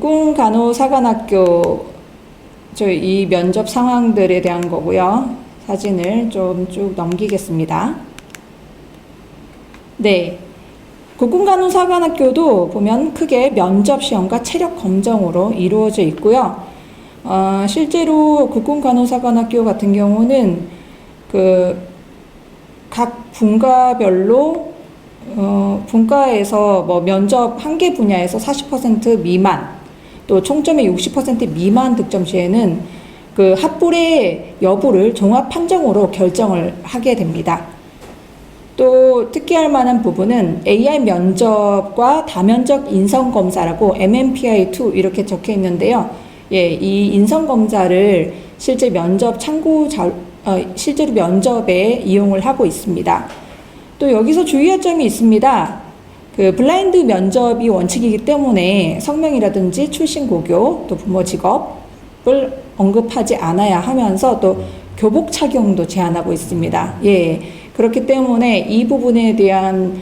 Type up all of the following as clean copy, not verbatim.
국군간호사관학교 저희 이 면접 상황들에 대한 거고요. 사진을 좀 쭉 넘기겠습니다. 네. 국군간호사관학교도 보면 크게 면접 시험과 체력 검정으로 이루어져 있고요. 실제로 국군간호사관학교 같은 경우는 각 분과별로 분과에서 뭐 면접 한 개 분야에서 40% 미만, 또 총점의 60% 미만 득점 시에는 그 합불의 여부를 종합 판정으로 결정을 하게 됩니다. 또 특기할 만한 부분은 AI 면접과 다면적 인성검사라고 MMPI2 이렇게 적혀 있는데요. 예, 이 인성검사를 실제 면접 실제로 면접에 이용을 하고 있습니다. 또 여기서 주의할 점이 있습니다. 그 블라인드 면접이 원칙이기 때문에 성명이라든지 출신 고교, 또 부모 직업을 언급하지 않아야 하면서 또 교복 착용도 제한하고 있습니다. 예. 그렇기 때문에 이 부분에 대한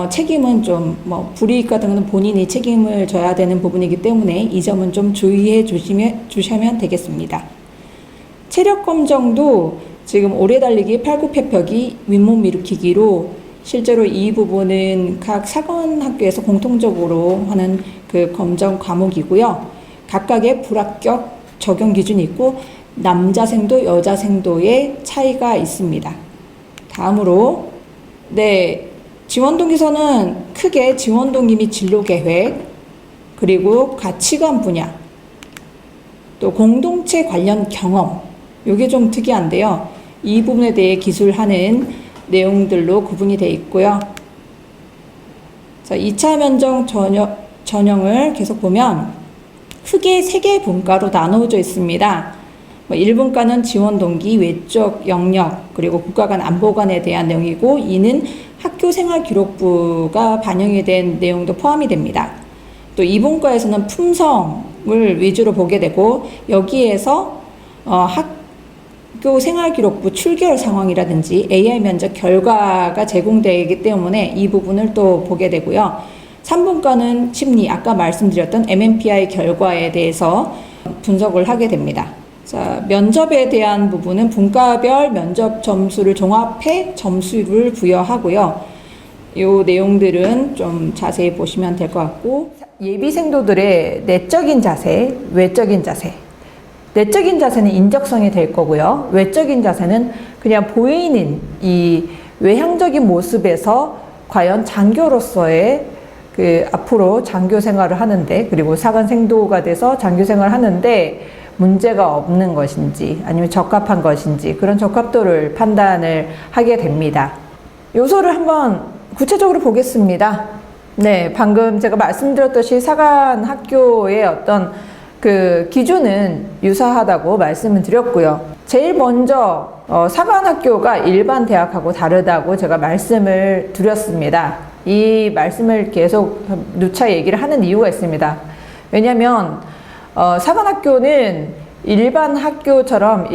책임은 좀 불이익 같은 것은 본인이 책임을 져야 되는 부분이기 때문에 이 점은 좀 주의해 주시면 되겠습니다. 체력 검정도 지금 오래 달리기, 팔굽혀펴기, 윗몸 일으키기로 실제로 이 부분은 각 사관학교에서 공통적으로 하는 그 검정 과목이고요. 각각의 불합격 적용 기준이 있고 남자생도 여자생도의 차이가 있습니다. 다음으로 지원동기서는 크게 지원동기 및 진로계획, 그리고 가치관 분야, 또 공동체 관련 경험, 이게 좀 특이한데요. 이 부분에 대해 기술하는 내용들로 구분이 되어 있고요. 자, 2차 면접 전형을 계속 보면 크게 3개 분과로 나누어져 있습니다. 1분과는 지원 동기, 외적 영역, 그리고 국가 간 안보관에 대한 내용이고, 이는 학교 생활 기록부가 반영이 된 내용도 포함이 됩니다. 또 2분과에서는 품성을 위주로 보게 되고, 여기에서 학교 생활 기록부 출결 상황이라든지 AI 면접 결과가 제공되기 때문에 이 부분을 또 보게 되고요. 3분과는 심리, 아까 말씀드렸던 MMPI 결과에 대해서 분석을 하게 됩니다. 자, 면접에 대한 부분은 분과별 면접 점수를 종합해 점수를 부여하고요. 이 내용들은 좀 자세히 보시면 될 것 같고, 예비생도들의 내적인 자세, 외적인 자세. 내적인 자세는 인적성이 될 거고요. 외적인 자세는 그냥 보이는 이 외향적인 모습에서 과연 장교로서의 앞으로 장교 생활을 하는데, 그리고 사관생도가 돼서 장교 생활을 하는데 문제가 없는 것인지 아니면 적합한 것인지 그런 적합도를 판단을 하게 됩니다. 요소를 한번 구체적으로 보겠습니다. 네, 방금 제가 말씀드렸듯이 사관학교의 어떤 그 기준은 유사하다고 말씀을 드렸고요. 제일 먼저 사관학교가 일반 대학하고 다르다고 제가 말씀을 드렸습니다. 이 말씀을 계속 누차 얘기를 하는 이유가 있습니다. 왜냐하면 사관학교는 일반 학교처럼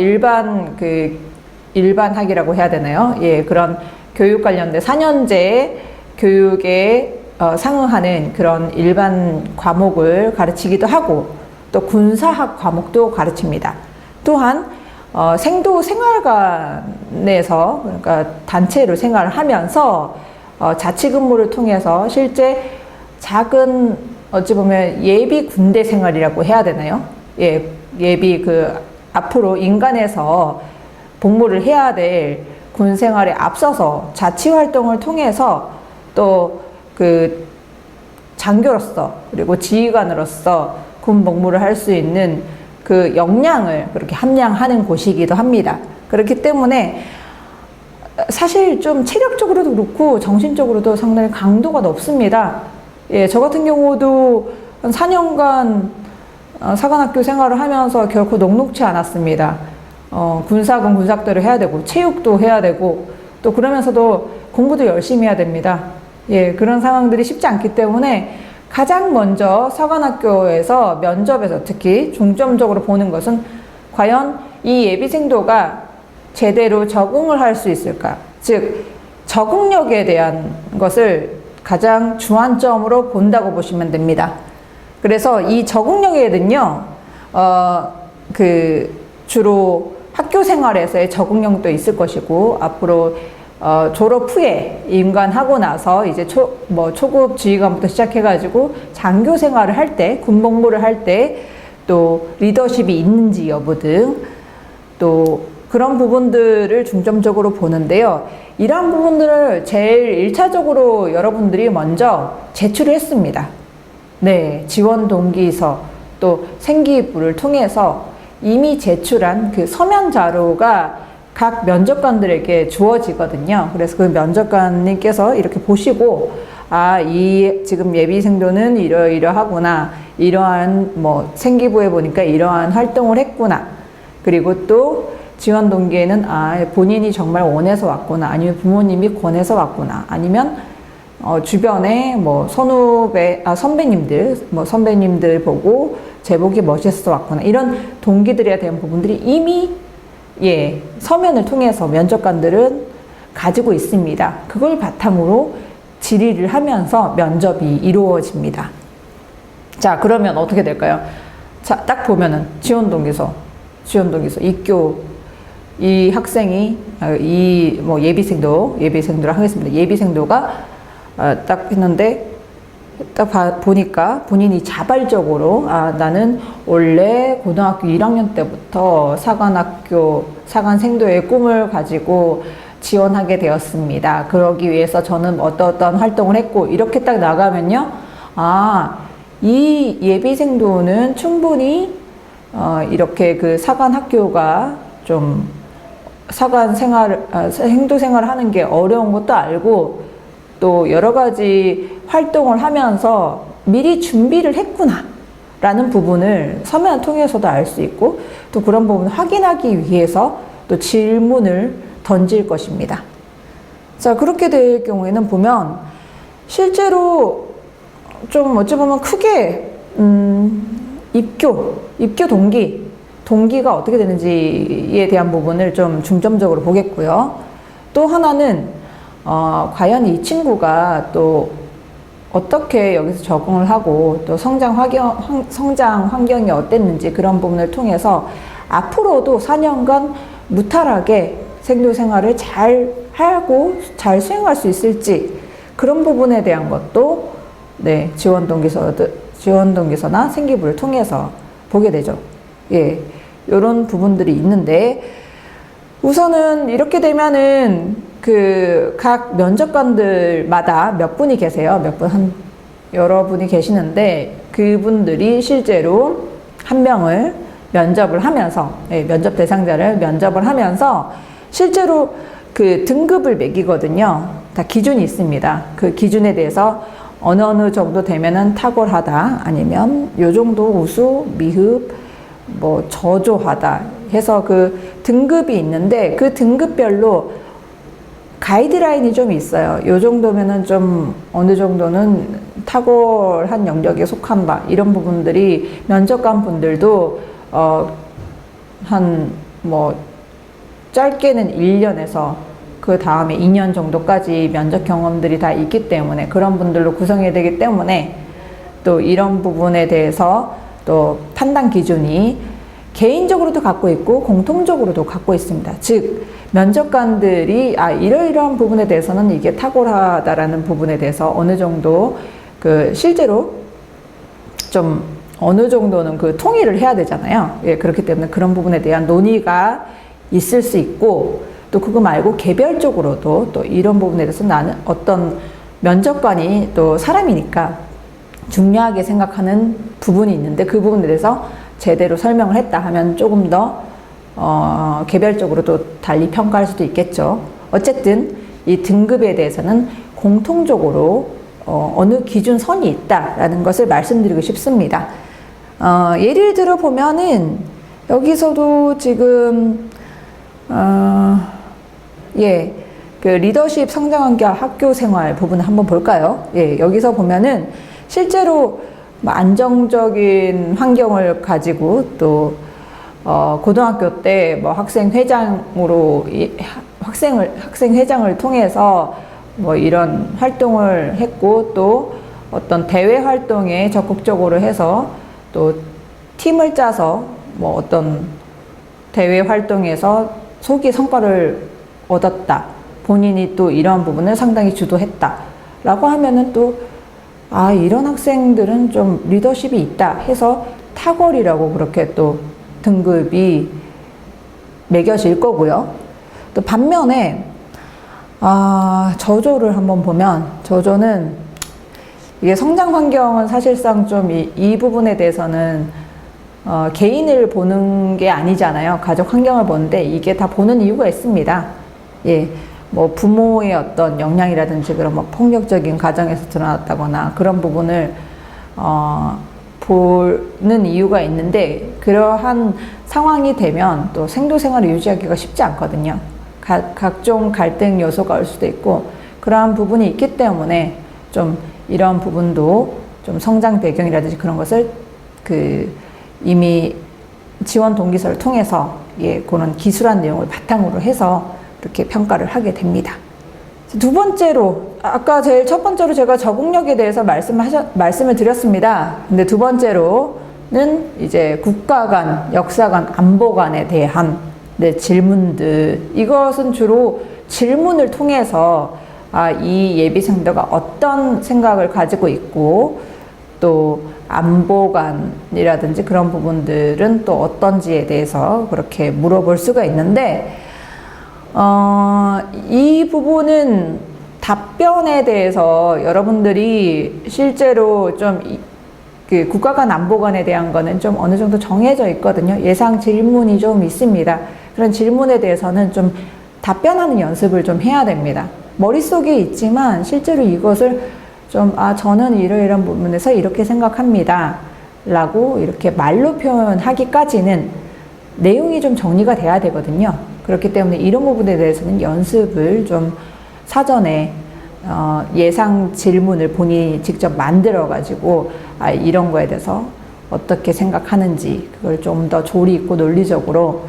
일반학이라고 해야 되나요? 예, 그런 교육 관련된 4년제 교육에 상응하는 그런 일반 과목을 가르치기도 하고, 또 군사학 과목도 가르칩니다. 또한 생도 생활관에서, 그러니까 단체로 생활을 하면서 자치 근무를 통해서 실제 작은 어찌 보면 예비 군대 생활이라고 해야 되나요? 예, 예비 앞으로 인간에서 복무를 해야 될 군 생활에 앞서서 자치 활동을 통해서 또 장교로서 그리고 지휘관으로서 군 복무를 할 수 있는 그 역량을 그렇게 함양하는 곳이기도 합니다. 그렇기 때문에 사실 좀 체력적으로도 그렇고 정신적으로도 상당히 강도가 높습니다. 예, 저 같은 경우도 한 4년간 사관학교 생활을 하면서 결코 녹록치 않았습니다. 군사학은 군사학대로 해야 되고, 체육도 해야 되고, 또 그러면서도 공부도 열심히 해야 됩니다. 예, 그런 상황들이 쉽지 않기 때문에 가장 먼저 사관학교에서 면접에서 특히 중점적으로 보는 것은 과연 이 예비생도가 제대로 적응을 할 수 있을까? 즉, 적응력에 대한 것을 가장 주안점으로 본다고 보시면 됩니다. 그래서 이 적응력에는요, 주로 학교 생활에서의 적응력도 있을 것이고, 앞으로 졸업 후에 임관하고 나서 이제 초급 지휘관부터 시작해가지고 장교 생활을 할 때, 군복무를 할 때, 또 리더십이 있는지 여부 등, 또 그런 부분들을 중점적으로 보는데요. 이러한 부분들을 제일 1차적으로 여러분들이 먼저 제출을 했습니다. 네, 지원 동기서 또 생기부를 통해서 이미 제출한 그 서면 자료가 각 면접관들에게 주어지거든요. 그래서 그 면접관님께서 이렇게 보시고, 이 지금 예비생도는 이러이러하구나. 이러한 생기부에 보니까 이러한 활동을 했구나. 그리고 또 지원 동기에는 본인이 정말 원해서 왔구나. 아니면 부모님이 권해서 왔구나. 아니면 주변에 선배님들 보고 제복이 멋있어서 왔구나. 이런 동기들에 대한 부분들이 이미 서면을 통해서 면접관들은 가지고 있습니다. 그걸 바탕으로 질의를 하면서 면접이 이루어집니다. 자, 그러면 어떻게 될까요? 자, 딱 보면은 지원동기서 이 학생이 예비생도로 하겠습니다. 예비생도가 딱 했는데 딱 보니까 본인이 자발적으로 나는 원래 고등학교 1학년 때부터 사관생도의 꿈을 가지고 지원하게 되었습니다. 그러기 위해서 저는 어떤 활동을 했고, 이렇게 딱 나가면요, 이 예비생도는 충분히 이렇게 그 사관학교가 좀 생도 생활을 하는 게 어려운 것도 알고, 또 여러 가지 활동을 하면서 미리 준비를 했구나 라는 부분을 서면을 통해서도 알 수 있고, 또 그런 부분을 확인하기 위해서 또 질문을 던질 것입니다. 자, 그렇게 될 경우에는 보면 실제로 좀 어찌 보면 크게 입교 동기가 어떻게 되는지에 대한 부분을 좀 중점적으로 보겠고요. 또 하나는 과연 이 친구가 또 어떻게 여기서 적응을 하고 또 성장 환경이 어땠는지, 그런 부분을 통해서 앞으로도 4년간 무탈하게 생도 생활을 잘 하고 잘 수행할 수 있을지, 그런 부분에 대한 것도 지원 동기서나 생기부를 통해서 보게 되죠. 이런 부분들이 있는데, 우선은 이렇게 되면은 각 면접관들마다 몇 분이 계세요. 여러 분이 계시는데, 그분들이 실제로 한 명을 면접을 하면서, 면접 대상자를 면접을 하면서 실제로 그 등급을 매기거든요. 다 기준이 있습니다. 그 기준에 대해서 어느 정도 되면은 탁월하다, 아니면 요 정도 우수, 미흡, 저조하다 해서 그 등급이 있는데, 그 등급별로 가이드라인이 좀 있어요. 요 정도면은 좀 어느 정도는 탁월한 영역에 속한다. 이런 부분들이 면접관 분들도 짧게는 1년에서 그 다음에 2년 정도까지 면접 경험들이 다 있기 때문에, 그런 분들로 구성해야 되기 때문에, 또 이런 부분에 대해서 또 판단 기준이 개인적으로도 갖고 있고 공통적으로도 갖고 있습니다. 즉, 면접관들이 이러이러한 부분에 대해서는 이게 탁월하다라는 부분에 대해서 어느 정도 실제로 좀 어느 정도는 통일을 해야 되잖아요. 그렇기 때문에 그런 부분에 대한 논의가 있을 수 있고, 또 그거 말고 개별적으로도 또 이런 부분에 대해서 나는 어떤 면접관이 또 사람이니까 중요하게 생각하는 부분이 있는데, 그 부분에 대해서 제대로 설명을 했다 하면 조금 더 개별적으로 또 달리 평가할 수도 있겠죠. 어쨌든 이 등급에 대해서는 공통적으로 어느 기준선이 있다라는 것을 말씀드리고 싶습니다. 예를 들어 보면은 여기서도 지금 그 리더십 성장환경 학교 생활 부분 한번 볼까요? 여기서 보면은 실제로 안정적인 환경을 가지고, 또 고등학교 때 학생회장으로 학생회장을 통해서 이런 활동을 했고, 또 어떤 대외 활동에 적극적으로 해서 또 팀을 짜서 뭐 어떤 대외 활동에서 소기 성과를 얻었다. 본인이 또 이러한 부분을 상당히 주도했다. 라고 하면은 또, 아, 이런 학생들은 좀 리더십이 있다 해서 탁월이라고 그렇게 또 등급이 매겨질 거고요. 또 반면에, 저조를 한번 보면, 저조는 이게 성장 환경은 사실상 좀 이 부분에 대해서는 개인을 보는 게 아니잖아요. 가족 환경을 보는데 이게 다 보는 이유가 있습니다. 예, 뭐 부모의 어떤 영향이라든지 그런 뭐 폭력적인 가정에서 드러났다거나 그런 부분을 보는 이유가 있는데 그러한 상황이 되면 또 생도 생활을 유지하기가 쉽지 않거든요. 각종 갈등 요소가 올 수도 있고 그러한 부분이 있기 때문에 좀 이런 부분도 좀 성장 배경이라든지 그런 것을 이미 지원 동기서를 통해서 그런 기술한 내용을 바탕으로 해서 이렇게 평가를 하게 됩니다. 두 번째로 아까 제일 첫 번째로 제가 적응력에 대해서 말씀을 드렸습니다. 근데 두 번째로는 이제 국가관, 역사관, 안보관에 대한 질문들 이것은 주로 질문을 통해서 이 예비생도가 어떤 생각을 가지고 있고 또 안보관이라든지 그런 부분들은 또 어떤지에 대해서 그렇게 물어볼 수가 있는데 이 부분은 답변에 대해서 여러분들이 실제로 좀 그 국가관 안보관에 대한 거는 좀 어느 정도 정해져 있거든요. 예상 질문이 좀 있습니다. 그런 질문에 대해서는 좀 답변하는 연습을 좀 해야 됩니다. 머릿속에 있지만 실제로 이것을 좀 저는 이러이러한 부분에서 이렇게 생각합니다. 라고 이렇게 말로 표현하기까지는 내용이 좀 정리가 돼야 되거든요. 그렇기 때문에 이런 부분에 대해서는 연습을 좀 사전에 예상 질문을 본인이 직접 만들어 가지고 이런 거에 대해서 어떻게 생각하는지 그걸 좀 더 조리 있고 논리적으로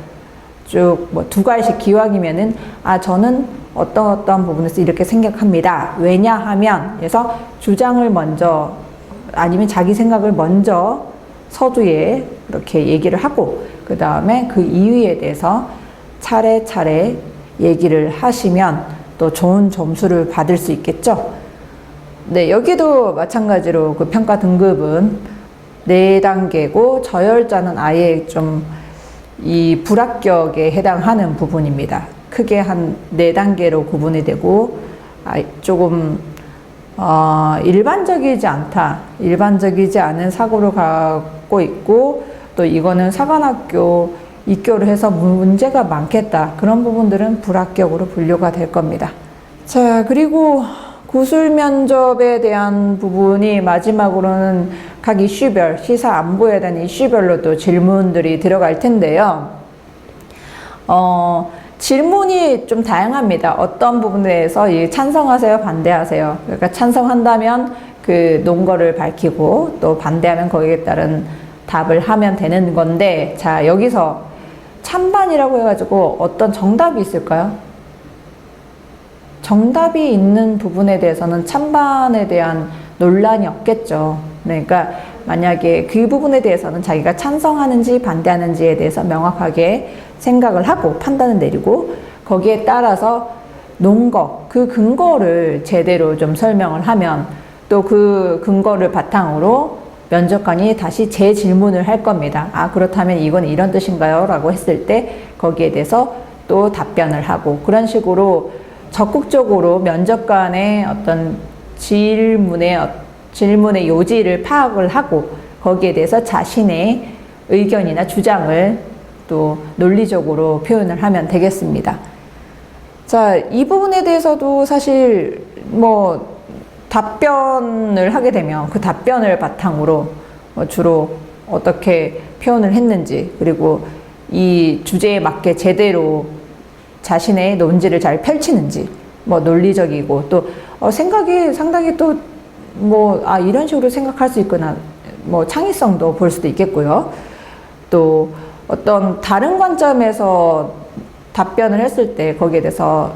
쭉 뭐 두 가지씩 기왕이면은 저는 어떤 부분에서 이렇게 생각합니다. 왜냐하면 그래서 주장을 먼저 아니면 자기 생각을 먼저 서두에 그렇게 얘기를 하고 그 다음에 그 이유에 대해서 차례차례 얘기를 하시면 또 좋은 점수를 받을 수 있겠죠. 네, 여기도 마찬가지로 그 평가 등급은 4단계고 저열자는 아예 좀 이 불합격에 해당하는 부분입니다. 크게 한 4단계로 구분이 되고 조금 일반적이지 않다. 일반적이지 않은 사고를 갖고 있고 또 이거는 사관학교 입교를 해서 문제가 많겠다. 그런 부분들은 불합격으로 분류가 될 겁니다. 자, 그리고 구술 면접에 대한 부분이 마지막으로는 각 이슈별, 시사 안보에 대한 이슈별로 또 질문들이 들어갈 텐데요. 질문이 좀 다양합니다. 어떤 부분에 대해서 찬성하세요, 반대하세요. 그러니까 찬성한다면 그 논거를 밝히고 또 반대하면 거기에 따른 답을 하면 되는 건데, 자, 여기서 찬반이라고 해가지고 어떤 정답이 있을까요? 정답이 있는 부분에 대해서는 찬반에 대한 논란이 없겠죠. 그러니까 만약에 그 부분에 대해서는 자기가 찬성하는지 반대하는지에 대해서 명확하게 생각을 하고 판단을 내리고 거기에 따라서 논거, 그 근거를 제대로 좀 설명을 하면 또 그 근거를 바탕으로 면접관이 다시 재질문을 할 겁니다. 그렇다면 이건 이런 뜻인가요? 라고 했을 때 거기에 대해서 또 답변을 하고 그런 식으로 적극적으로 면접관의 어떤 질문의 요지를 파악을 하고 거기에 대해서 자신의 의견이나 주장을 또 논리적으로 표현을 하면 되겠습니다. 자, 이 부분에 대해서도 사실 뭐 답변을 하게 되면 그 답변을 바탕으로 주로 어떻게 표현을 했는지 그리고 이 주제에 맞게 제대로 자신의 논지를 잘 펼치는지 뭐 논리적이고 또 생각이 상당히 또 뭐 이런 식으로 생각할 수 있구나 뭐 창의성도 볼 수도 있겠고요. 또 어떤 다른 관점에서 답변을 했을 때 거기에 대해서